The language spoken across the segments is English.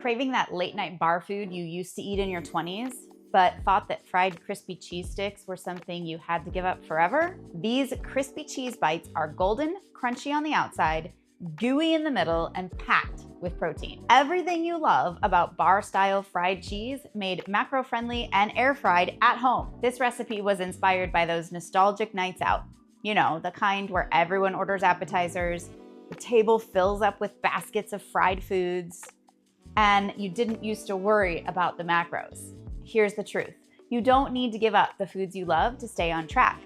Craving that late night bar food you used to eat in your 20s, but thought that fried crispy cheese sticks were something you had to give up forever? These crispy cheese bites are golden, crunchy on the outside, gooey in the middle, and packed with protein. Everything you love about bar-style fried cheese made macro-friendly and air-fried at home. This recipe was inspired by those nostalgic nights out. You know, the kind where everyone orders appetizers, the table fills up with baskets of fried foods, and you didn't used to worry about the macros. Here's the truth. You don't need to give up the foods you love to stay on track.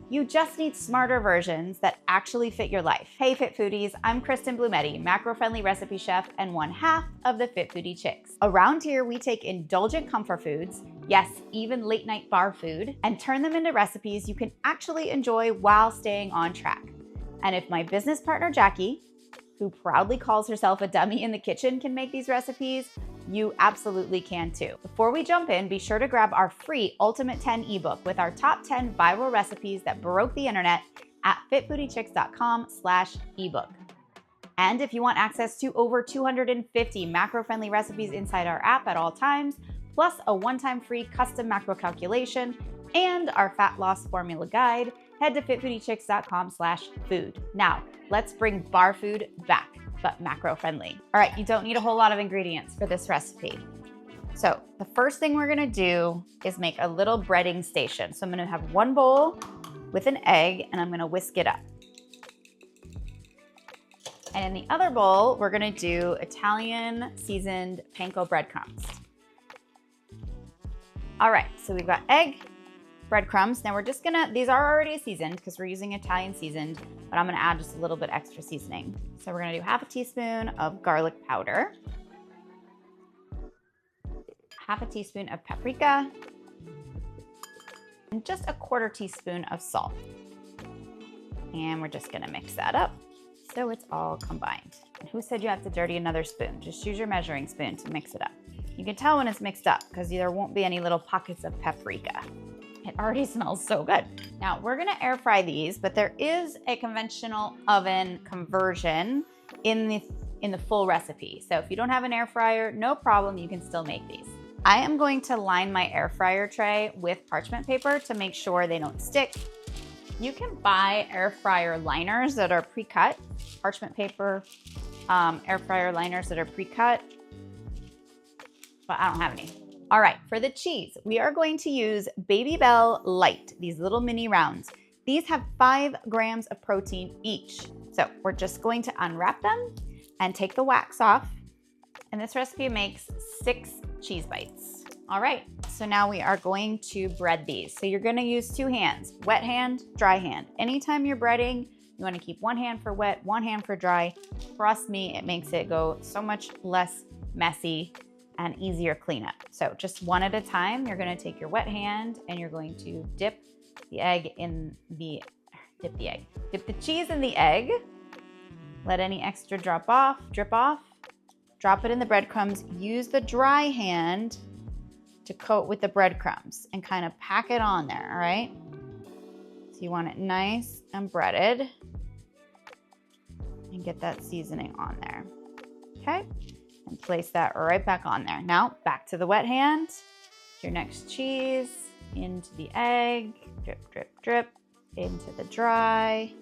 You just need smarter versions that actually fit your life. Hey Fit Foodies, I'm Kristen Blumetti, macro-friendly recipe chef and one half of the Fit Foodie Chicks. Around here, we take indulgent comfort foods, yes, even late night bar food, and turn them into recipes you can actually enjoy while staying on track. And if my business partner, Jackie, who proudly calls herself a dummy in the kitchen, can make these recipes, you absolutely can too. Before we jump in, be sure to grab our free Ultimate 10 ebook with our top 10 viral recipes that broke the internet at fitfoodiechicks.com/ebook. And if you want access to over 250 macro-friendly recipes inside our app at all times, plus a one-time free custom macro calculation and our fat loss formula guide, head to fitfoodiechicks.com/food. Now, let's bring bar food back, but macro-friendly. All right, you don't need a whole lot of ingredients for this recipe. So the first thing we're gonna do is make a little breading station. So I'm gonna have one bowl with an egg and I'm gonna whisk it up. And in the other bowl, we're gonna do Italian seasoned panko breadcrumbs. All right, so we've got egg, breadcrumbs. Now we're just gonna, these are already seasoned because we're using Italian seasoned, but I'm gonna add just a little bit extra seasoning. So we're gonna do half a teaspoon of garlic powder, half a teaspoon of paprika, and just a quarter teaspoon of salt. And we're just gonna mix that up so it's all combined. And who said you have to dirty another spoon? Just use your measuring spoon to mix it up. You can tell when it's mixed up because there won't be any little pockets of paprika. It already smells so good. Now we're gonna air fry these, but there is a conventional oven conversion in the full recipe. So if you don't have an air fryer, no problem, you can still make these. I am going to line my air fryer tray with parchment paper to make sure they don't stick. You can buy air fryer liners that are pre-cut, parchment paper, air fryer liners that are pre-cut, but I don't have any. All right, for the cheese, we are going to use Baby Bell Light, these little mini rounds. These have 5 grams of protein each. So we're just going to unwrap them and take the wax off. And this recipe makes 6 cheese bites. All right, so now we are going to bread these. So you're gonna use 2 hands, wet hand, dry hand. Anytime you're breading, you wanna keep one hand for wet, one hand for dry. Trust me, it makes it go so much less messy and easier cleanup. So just one at a time, you're gonna take your wet hand and you're going to dip the cheese in the egg. Let any extra drip off, drop it in the breadcrumbs. Use the dry hand to coat with the breadcrumbs and kind of pack it on there, all right? So you want it nice and breaded and get that seasoning on there, okay? And place that right back on there. Now, back to the wet hand. Your next cheese into the egg, drip, drip, drip, into the dry.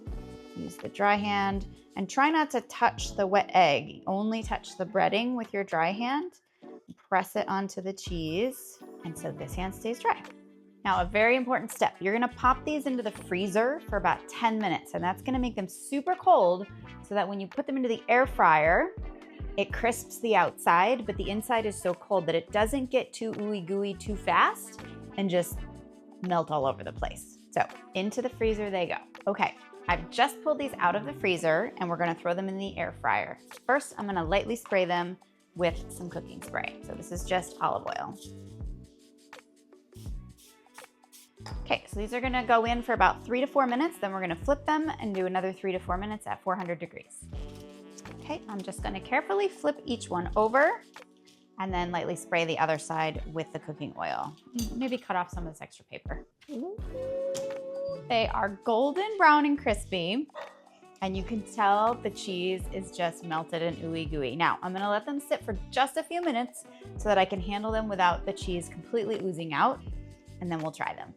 Use the dry hand and try not to touch the wet egg. Only touch the breading with your dry hand. Press it onto the cheese, and so this hand stays dry. Now, a very important step, you're gonna pop these into the freezer for about 10 minutes, and that's gonna make them super cold so that when you put them into the air fryer, it crisps the outside, but the inside is so cold that it doesn't get too ooey gooey too fast and just melt all over the place. So into the freezer they go. Okay, I've just pulled these out of the freezer and we're gonna throw them in the air fryer. First, I'm gonna lightly spray them with some cooking spray. So this is just olive oil. Okay, so these are gonna go in for about 3 to 4 minutes, then we're gonna flip them and do another 3 to 4 minutes at 400 degrees. Okay, I'm just gonna carefully flip each one over and then lightly spray the other side with the cooking oil. Maybe cut off some of this extra paper. They are golden brown and crispy. And you can tell the cheese is just melted and ooey gooey. Now, I'm gonna let them sit for just a few minutes so that I can handle them without the cheese completely oozing out, and then we'll try them.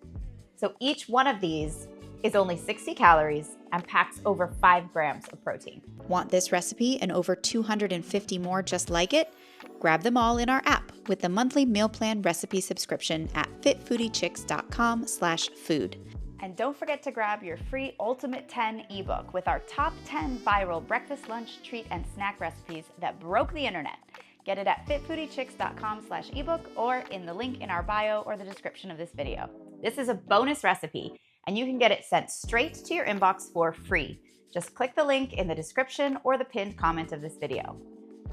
So each one of these is only 60 calories and packs over 5 grams of protein. Want this recipe and over 250 more just like it? Grab them all in our app with the monthly meal plan recipe subscription at fitfoodiechicks.com/food. And don't forget to grab your free Ultimate 10 ebook with our top 10 viral breakfast, lunch, treat, and snack recipes that broke the internet. Get it at fitfoodiechicks.com/ebook or in the link in our bio or the description of this video. This is a bonus recipe, and you can get it sent straight to your inbox for free. Just click the link in the description or the pinned comment of this video.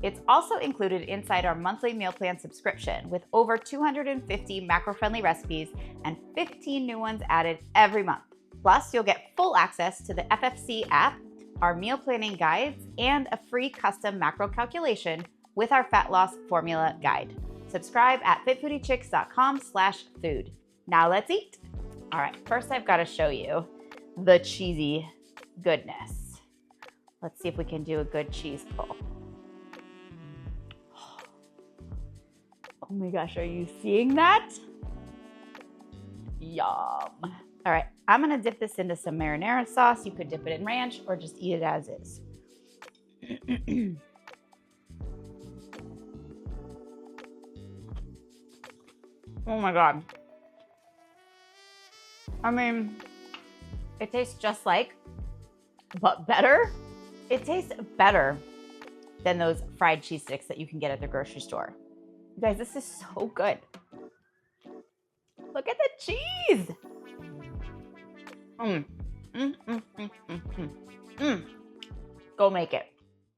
It's also included inside our monthly meal plan subscription with over 250 macro-friendly recipes and 15 new ones added every month. Plus, you'll get full access to the FFC app, our meal planning guides, and a free custom macro calculation with our fat loss formula guide. Subscribe at fitfoodiechicks.com/food. Now let's eat. All right, first I've got to show you the cheesy goodness. Let's see if we can do a good cheese pull. Oh my gosh, are you seeing that? Yum. All right, I'm gonna dip this into some marinara sauce. You could dip it in ranch or just eat it as is. Oh my God. I mean, it tastes just like, but better. It tastes better than those fried cheese sticks that you can get at the grocery store. You guys, this is so good. Look at the cheese. Go make it.